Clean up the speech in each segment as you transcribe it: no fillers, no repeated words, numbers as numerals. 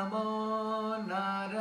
नमो नारायणाय।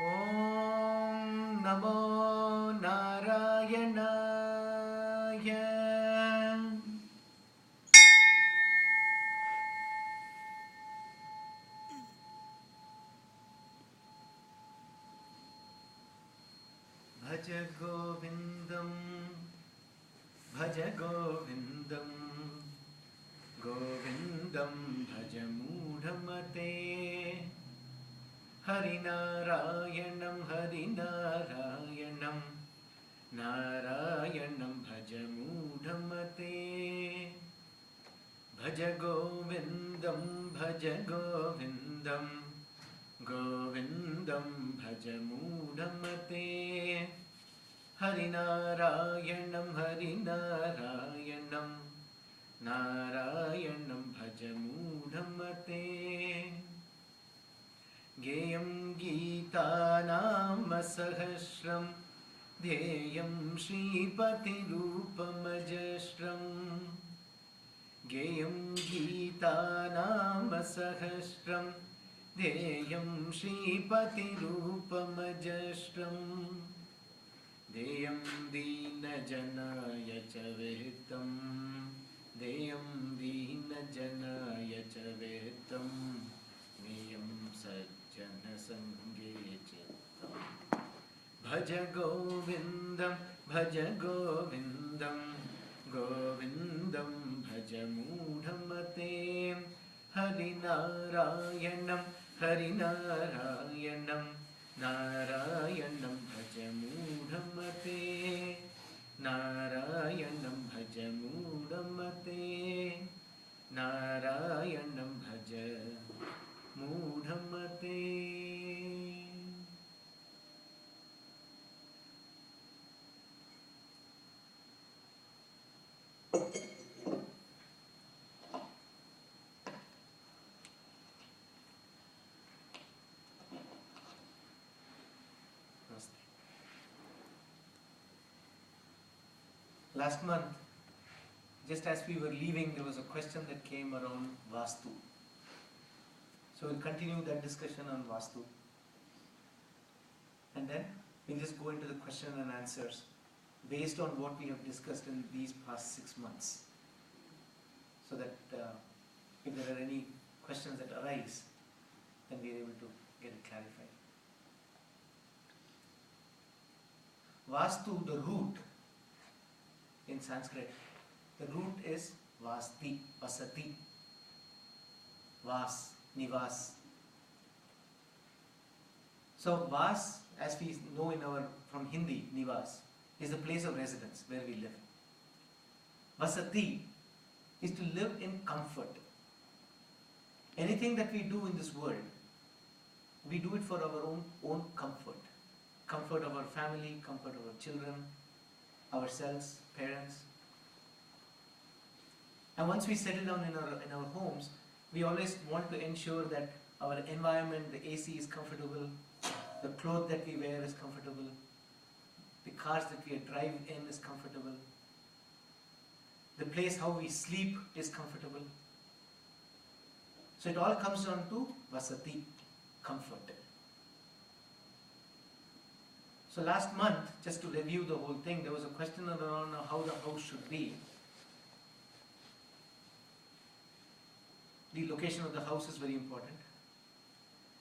ॐ नमो नारायणाय। भज गोविन्दं भज गोविन्दं गोविन्दं भज मूढमते। हरिनारायणं हरिनारायणं नारायणं भज मूढमते। भज गोविन्दं भज गोविन्दं गोविन्दं भज मूढमते। हरिनारायणं हरिनारायणं नारायणं भज मूढमते। गेयं गीतानाम सहस्रं ध्येयं श्रीपतिरूपमजस्रम्। गेयं गीतानाम सहस्रं ध्येयं श्रीपतिरूपमजस्रम्। देयं दीनजनाय च विहितं देयं दीनजनाय च विहितं नेयं सज्जनसङ्गे चित्तम्। भज गोविन्दं भज गोविन्दं गोविन्दं भज मूढमते। हरिनारायणं हरिनारायणं नारायणं भज मूढमते। नारायणं भज मूढमते। नारायणं भज मूढमते। Last month, just as we were leaving, there was a question that came around Vastu. So we'll continue that discussion on Vastu. And then we'll just go into the question and answers based on what we have discussed in these past 6 months. So that if there are any questions that arise, then we are able to get it clarified. Vastu, the root in Sanskrit, the root is Vasti, Vasati, Vas, Nivas. So Vas, as we know from Hindi, Nivas, is the place of residence where we live. Vasati is to live in comfort. Anything that we do in this world, we do it for our own comfort. Comfort of our family, comfort of our children, ourselves, parents. And once we settle down in our homes, we always want to ensure that our environment, the AC is comfortable, the clothes that we wear is comfortable, the cars that we drive in is comfortable, the place how we sleep is comfortable. So it all comes down to Vasati, comfort. So last month, just to review the whole thing, there was a question around how the house should be. The location of the house is very important.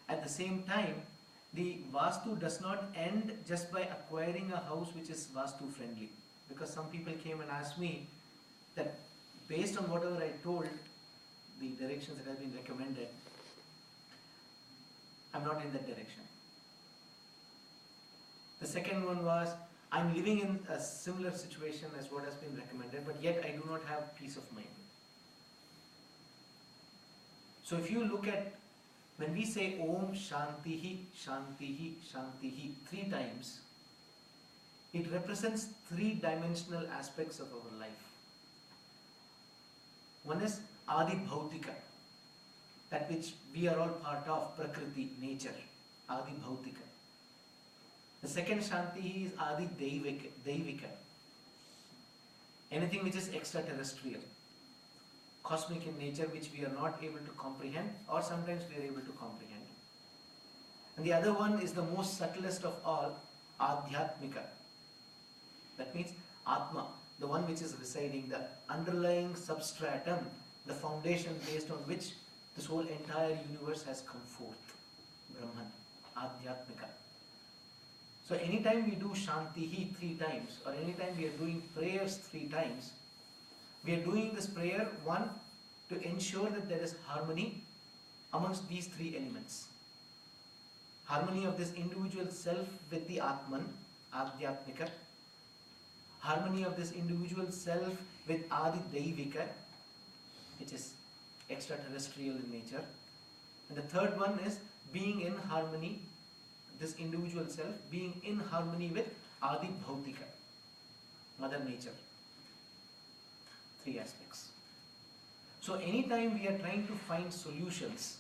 At the same time, the Vastu does not end just by acquiring a house which is Vastu friendly. Because some people came and asked me that based on whatever I told, the directions that have been recommended, I'm not in that direction. The second one was, I'm living in a similar situation as what has been recommended, but yet I do not have peace of mind. So if you look at, when we say Om Shantihi, Shantihi, Shantihi 3 times, it represents 3-dimensional aspects of our life. One is Adi Bhautika, that which we are all part of, Prakriti, nature, Adi Bhautika. The second Shanti is Adi Deivika, anything which is extraterrestrial. cosmic in nature which we are not able to comprehend, or sometimes we are able to comprehend. And the other one is the most subtlest of all, Adhyatmika. That means Atma, the one which is residing, the underlying substratum, the foundation based on which this whole entire universe has come forth. Brahman, Adhyatmika. So anytime we do Shantihi 3 times, or anytime we are doing prayers 3 times, we are doing this prayer, one, to ensure that there is harmony amongst these 3 elements. Harmony of this individual self with the Atman, Adhyatmika. Harmony of this individual self with Adi Daivika, which is extraterrestrial in nature. And the third one is being in harmony, this individual self being in harmony with Adi Bhautika, Mother Nature. 3 aspects. So anytime we are trying to find solutions,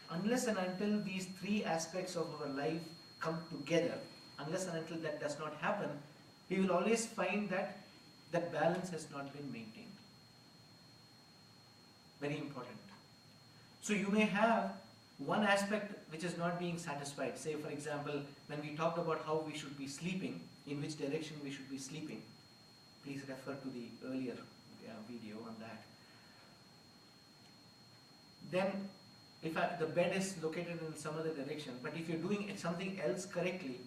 unless and until these 3 aspects of our life come together, unless and until that does not happen, we will always find that that balance has not been maintained. Very important. So you may have one aspect which is not being satisfied. Say for example, when we talked about how we should be sleeping, in which direction we should be sleeping, please refer to the earlier video on that. Then if the bed is located in some other direction, but if you're doing something else correctly,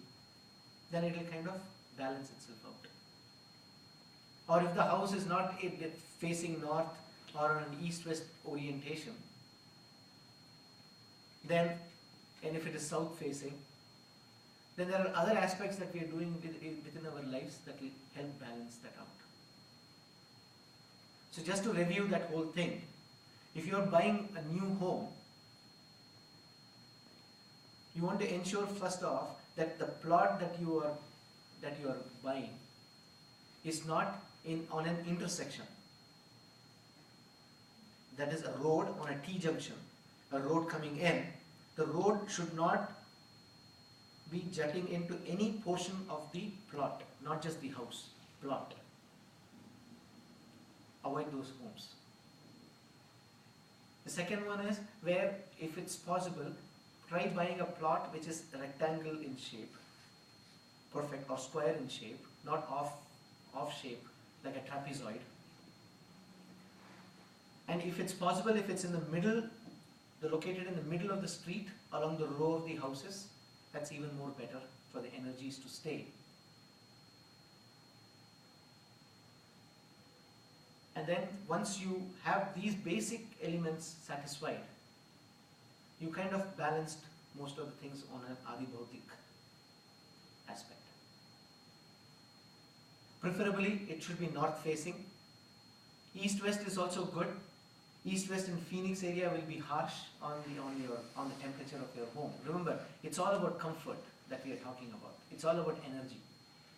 then it will kind of balance itself out. Or if the house is not facing north or on an east-west orientation, then, and if it is south-facing, then there are other aspects that we are doing within our lives that will help balance that out. So just to review that whole thing, if you are buying a new home, you want to ensure first off that the plot that you are buying is not on an intersection. That is a road on a T-junction, a road coming in. The road should not be jutting into any portion of the plot, not just the house, plot. Avoid those homes. The second one is where, if it's possible, try buying a plot which is rectangle in shape, perfect, or square in shape, not off shape like a trapezoid. And if it's possible, if it's in the middle, located in the middle of the street along the row of the houses, that's even more better for the energies to stay. And then once you have these basic elements satisfied, you kind of balanced most of the things on an Adibhautik aspect. Preferably it should be north facing. East-west is also good. East-west in Phoenix area will be harsh on the temperature of your home. Remember, it's all about comfort that we are talking about. It's all about energy.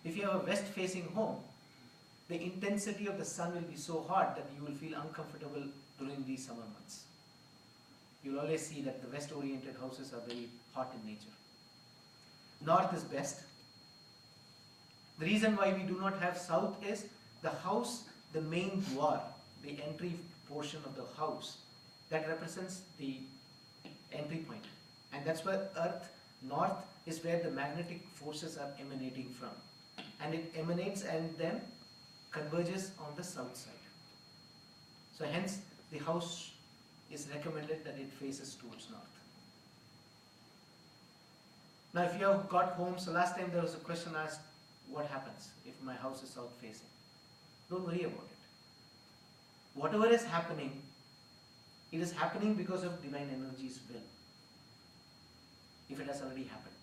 If you have a west-facing home, the intensity of the sun will be so hot that you will feel uncomfortable during these summer months. You'll always see that the west-oriented houses are very hot in nature. North is best. The reason why we do not have south is the house, the main dwar, the entry portion of the house, that represents the entry point. And that's where earth, north, is where the magnetic forces are emanating from. And it emanates and then converges on the south side. So hence the house is recommended that it faces towards north. Now if you have got homes, so last time there was a question asked, what happens if my house is south facing? Don't worry about it. Whatever is happening, it is happening because of divine energy's will. If it has already happened.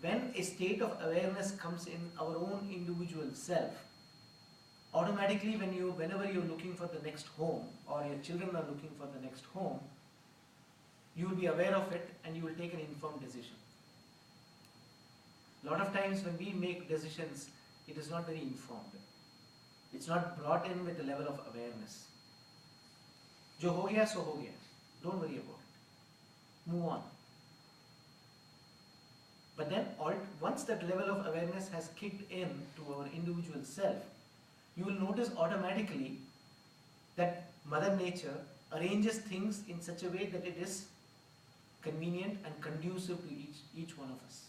When a state of awareness comes in our own individual self, automatically whenever you're looking for the next home, or your children are looking for the next home, you will be aware of it and you will take an informed decision. A lot of times when we make decisions, it is not very informed. It's not brought in with the level of awareness. Jo ho gaya, so ho gaya. Don't worry about it. Move on. But then once that level of awareness has kicked in to our individual self, you will notice automatically that Mother Nature arranges things in such a way that it is convenient and conducive to each one of us.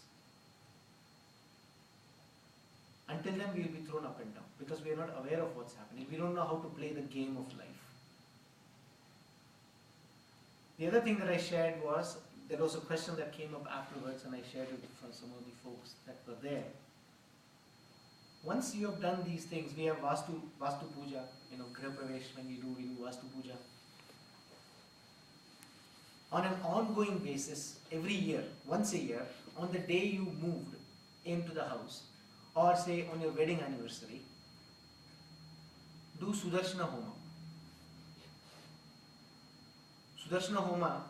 Until then, we will be thrown up and down because we are not aware of what's happening. We don't know how to play the game of life. The other thing that I shared was, there was a question that came up afterwards, and I shared it for some of the folks that were there. Once you have done these things, we have Vastu Puja, Griha Pravesh, when we do Vastu Puja. On an ongoing basis, every year, once a year, on the day you moved into the house, or say on your wedding anniversary, do Sudarshana Homa. Sudarshana Homa,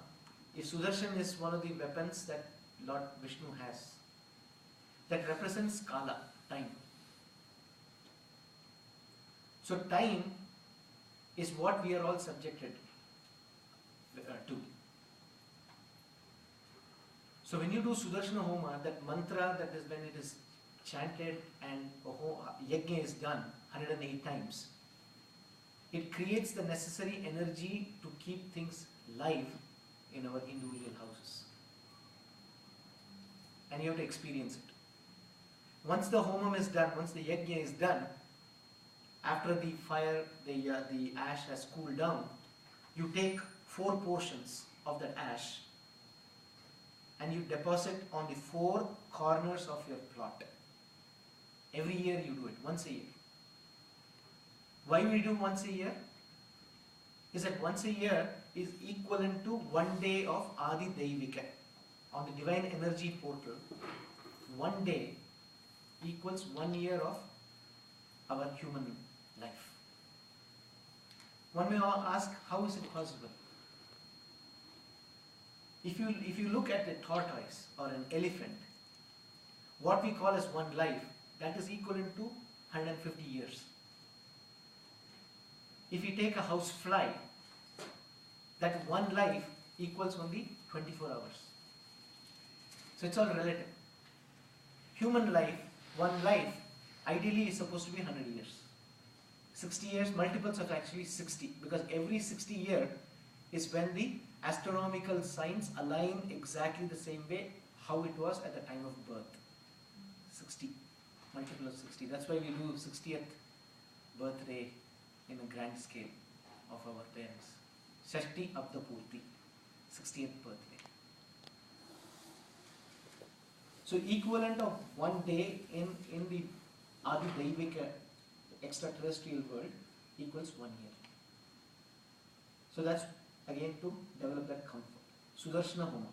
if Sudarshan is one of the weapons that Lord Vishnu has, that represents Kala, time. So time is what we are all subjected to. So when you do Sudarshana Homa, that mantra, that is when it is chanted and yajna is done 108 times, it creates the necessary energy to keep things live in our individual houses. And you have to experience it. Once the homam is done, once the yajna is done, after the fire, the ash has cooled down, you take 4 portions of that ash and you deposit on the 4 corners of your plot. Every year you do it, once a year. Why we do once a year? Is that once a year is equivalent to 1 day of Adi Daivika. On the divine energy portal, 1 day equals 1 year of our human life. One may ask, how is it possible? If you look at a tortoise or an elephant, what we call as one life, that is equivalent to 150 years. If you take a house fly, that one life equals only 24 hours. So it's all relative. Human life, one life, ideally is supposed to be 100 years. 60 years, multiples of actually 60, because every 60 year is when the astronomical signs align exactly the same way how it was at the time of birth. 60, multiple of 60. That's why we do 60th birthday in a grand scale of our parents. Shashti Abda Purti, 60th birthday. So equivalent of 1 day in the Adi Daivika extraterrestrial world equals 1 year. So that's again to develop that comfort. Sudarshana Homa.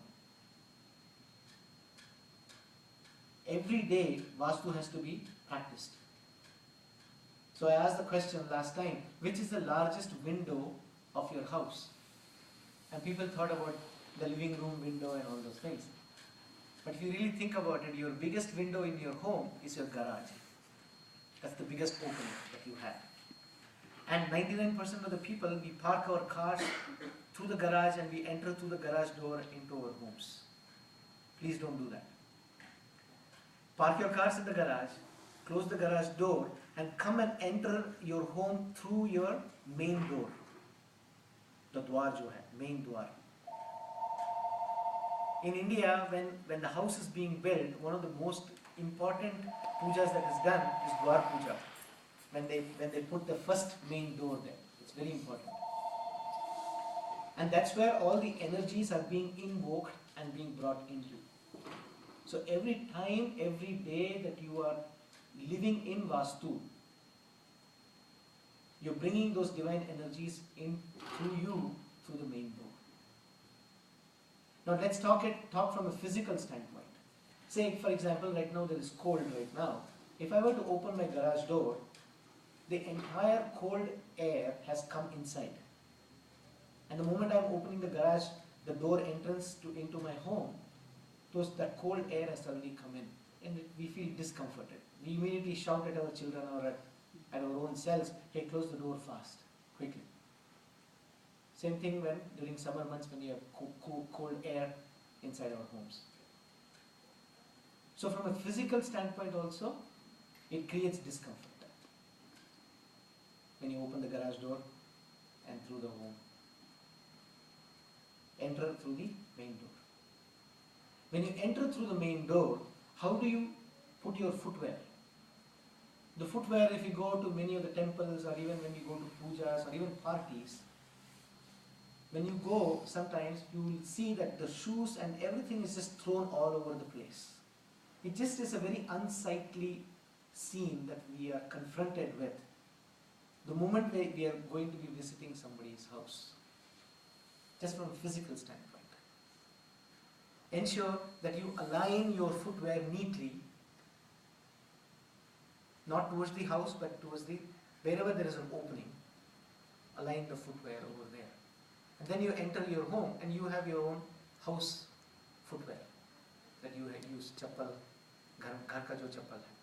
Every day Vastu has to be practiced. So I asked the question last time, which is the largest window of your house? And people thought about the living room window and all those things. But if you really think about it, your biggest window in your home is your garage. That's the biggest opening that you have. And 99% of the people, we park our cars through the garage and we enter through the garage door into our homes. Please don't do that. Park your cars in the garage, close the garage door, and come and enter your home through your main door. The dwar jo hai, main dwar. In India, when the house is being built, one of the most important pujas that is done is dwar puja. When they put the first main door there, it's very important. And that's where all the energies are being invoked and being brought into. So every time, every day that you are living in Vastu, you're bringing those divine energies in through you, through the main door. Now let's talk from a physical standpoint. Say, for example, right now there is cold right now. If I were to open my garage door, the entire cold air has come inside. And the moment I'm opening the garage, the door entrance into my home, that cold air has suddenly come in. And we feel discomforted. We immediately shout at our children or at our own selves, hey, close the door fast, quickly. Same thing during summer months when you have cold air inside our homes. So from a physical standpoint also, it creates discomfort. When you open the garage door and through the home. Enter through the main door. When you enter through the main door, how do you put your footwear? The footwear, if you go to many of the temples or even when you go to pujas or even parties, when you go, sometimes you will see that the shoes and everything is just thrown all over the place. It just is a very unsightly scene that we are confronted with the moment we are going to be visiting somebody's house, just from a physical standpoint. Ensure that you align your footwear neatly, not towards the house but towards the, wherever there is an opening, align the footwear over there. And then you enter your home and you have your own house footwear that you use, chappal, ghar ka jo chappal hai.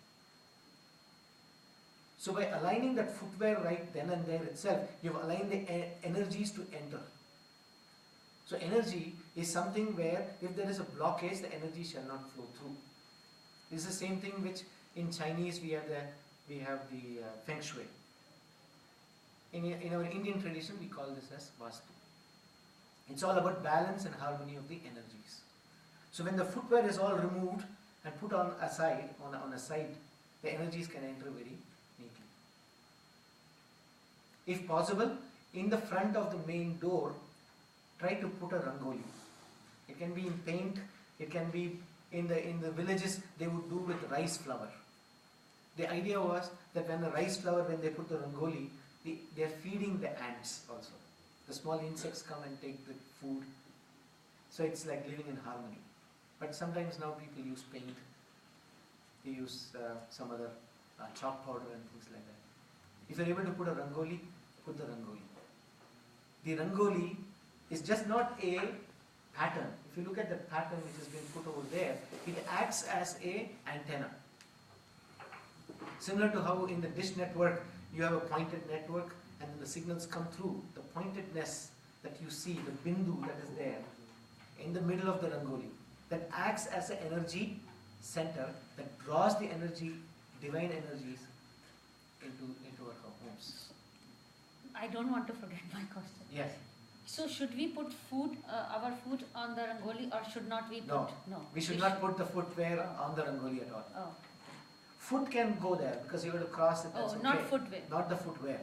So by aligning that footwear right then and there itself, you have aligned the energies to enter. So energy is something where if there is a blockage, the energy shall not flow through. This is the same thing which in Chinese we have the Feng Shui. In our Indian tradition we call this as Vastu. It's all about balance and harmony of the energies. So when the footwear is all removed and put on a side, on a side, the energies can enter very neatly. If possible, in the front of the main door, try to put a rangoli. It can be in paint, it can be in the villages they would do with rice flour. The idea was that when the rice flour, when they put the rangoli, they are feeding the ants also. The small insects come and take the food. So it's like living in harmony. But sometimes now people use paint. They use some other chalk powder and things like that. If you're able to put a rangoli, put the rangoli. The rangoli is just not a pattern. If you look at the pattern which has been put over there, it acts as an antenna. Similar to how in the dish network you have a pointed network and then the signals come through. The pointedness that you see, the bindu that is there in the middle of the rangoli, that acts as an energy center that draws the energy, divine energies into our homes. I don't want to forget my question. Yes. So should we put our food on the rangoli or should not we put? No. We should not put the footwear on the rangoli at all. Oh. Foot can go there because you have to cross it. Oh, okay. not footwear. Not the footwear.